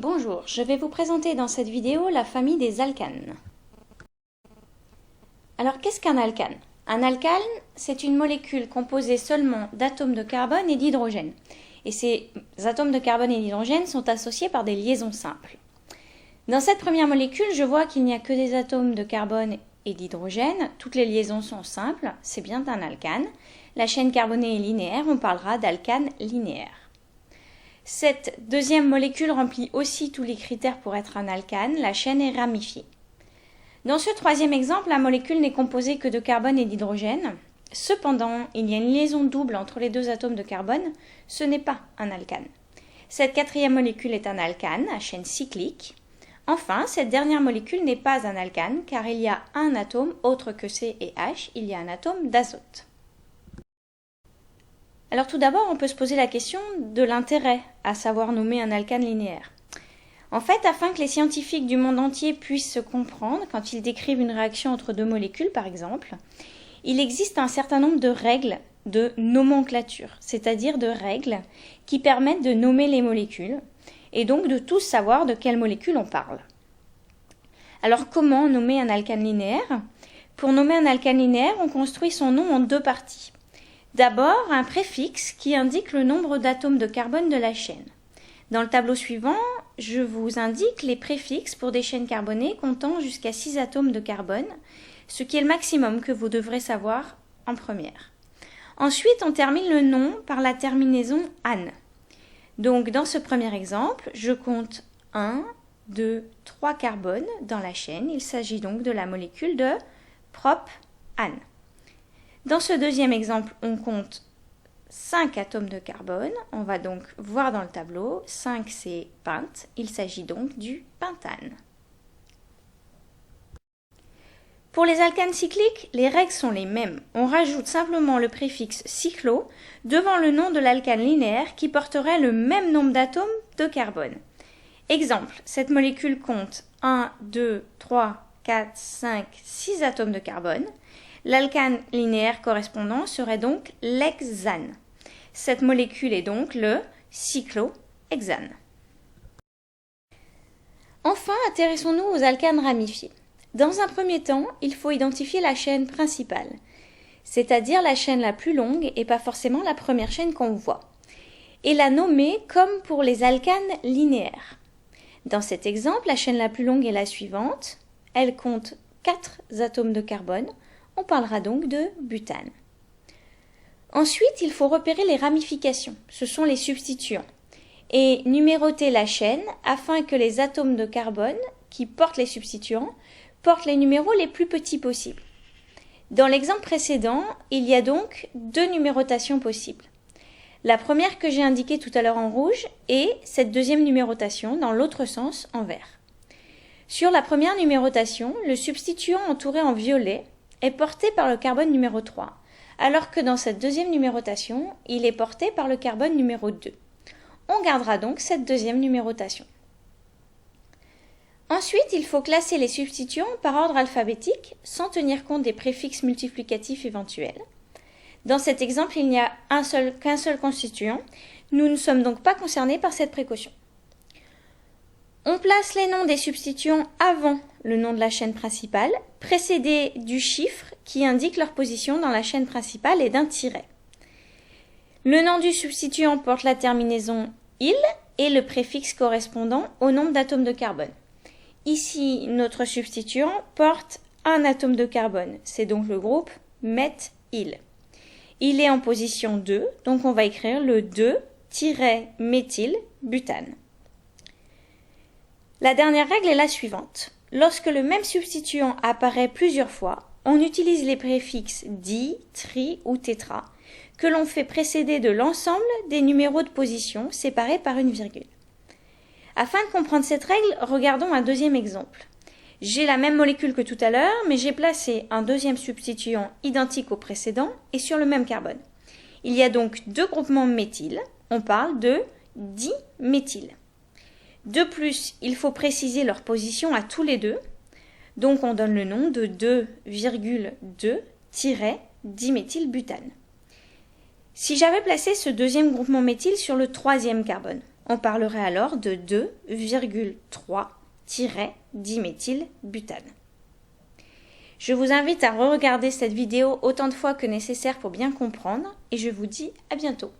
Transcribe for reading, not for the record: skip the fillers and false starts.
Bonjour, je vais vous présenter dans cette vidéo la famille des alcanes. Alors qu'est-ce qu'un alcane? Un alcane, c'est une molécule composée seulement d'atomes de carbone et d'hydrogène. Et ces atomes de carbone et d'hydrogène sont associés par des liaisons simples. Dans cette première molécule, je vois qu'il n'y a que des atomes de carbone et d'hydrogène. Toutes les liaisons sont simples, c'est bien un alcane. La chaîne carbonée est linéaire, on parlera d'alcane linéaire. Cette deuxième molécule remplit aussi tous les critères pour être un alcane, la chaîne est ramifiée. Dans ce troisième exemple, la molécule n'est composée que de carbone et d'hydrogène. Cependant, il y a une liaison double entre les deux atomes de carbone, ce n'est pas un alcane. Cette quatrième molécule est un alcane à chaîne cyclique. Enfin, cette dernière molécule n'est pas un alcane car il y a un atome autre que C et H, il y a un atome d'azote. Alors tout d'abord, on peut se poser la question de l'intérêt à savoir nommer un alcane linéaire. En fait, afin que les scientifiques du monde entier puissent se comprendre quand ils décrivent une réaction entre deux molécules, par exemple, il existe un certain nombre de règles de nomenclature, c'est-à-dire de règles qui permettent de nommer les molécules et donc de tous savoir de quelle molécule on parle. Alors comment nommer un alcane linéaire? Pour nommer un alcane linéaire, on construit son nom en deux parties. D'abord, un préfixe qui indique le nombre d'atomes de carbone de la chaîne. Dans le tableau suivant, je vous indique les préfixes pour des chaînes carbonées comptant jusqu'à 6 atomes de carbone, ce qui est le maximum que vous devrez savoir en première. Ensuite, on termine le nom par la terminaison ane. Donc, dans ce premier exemple, je compte 1, 2, 3 carbones dans la chaîne. Il s'agit donc de la molécule de propane. Dans ce deuxième exemple, on compte 5 atomes de carbone. On va donc voir dans le tableau, 5 c'est pente, il s'agit donc du pentane. Pour les alcanes cycliques, les règles sont les mêmes. On rajoute simplement le préfixe cyclo devant le nom de l'alcane linéaire qui porterait le même nombre d'atomes de carbone. Exemple, cette molécule compte 1, 2, 3, 4, 5, 6 atomes de carbone. L'alcane linéaire correspondant serait donc l'hexane. Cette molécule est donc le cyclohexane. Enfin, intéressons-nous aux alcanes ramifiés. Dans un premier temps, il faut identifier la chaîne principale, c'est-à-dire la chaîne la plus longue et pas forcément la première chaîne qu'on voit, et la nommer comme pour les alcanes linéaires. Dans cet exemple, la chaîne la plus longue est la suivante. Elle compte 4 atomes de carbone. On parlera donc de butane. Ensuite, il faut repérer les ramifications, ce sont les substituants, et numéroter la chaîne afin que les atomes de carbone qui portent les substituants portent les numéros les plus petits possibles. Dans l'exemple précédent, il y a donc deux numérotations possibles. La première que j'ai indiquée tout à l'heure en rouge et cette deuxième numérotation dans l'autre sens en vert. Sur la première numérotation, le substituant entouré en violet est porté par le carbone numéro 3, alors que dans cette deuxième numérotation, il est porté par le carbone numéro 2. On gardera donc cette deuxième numérotation. Ensuite, il faut classer les substituants par ordre alphabétique sans tenir compte des préfixes multiplicatifs éventuels. Dans cet exemple, il n'y a qu'un seul constituant. Nous ne sommes donc pas concernés par cette précaution. On place les noms des substituants avant le nom de la chaîne principale, précédé du chiffre qui indique leur position dans la chaîne principale et d'un tiret. Le nom du substituant porte la terminaison il et le préfixe correspondant au nombre d'atomes de carbone. Ici, notre substituant porte un atome de carbone, c'est donc le groupe meth-il. Il est en position 2, donc on va écrire le 2-méthylbutane. La dernière règle est la suivante. Lorsque le même substituant apparaît plusieurs fois, on utilise les préfixes di, tri ou tétra, que l'on fait précéder de l'ensemble des numéros de position séparés par une virgule. Afin de comprendre cette règle, regardons un deuxième exemple. J'ai la même molécule que tout à l'heure, mais j'ai placé un deuxième substituant identique au précédent et sur le même carbone. Il y a donc deux groupements méthyle, on parle de diméthyle. De plus, il faut préciser leur position à tous les deux, donc on donne le nom de 2,2-diméthylbutane. Si j'avais placé ce deuxième groupement méthyle sur le troisième carbone, On parlerait alors de 2,3-diméthylbutane. Je vous invite à re-regarder cette vidéo autant de fois que nécessaire pour bien comprendre et je vous dis à bientôt.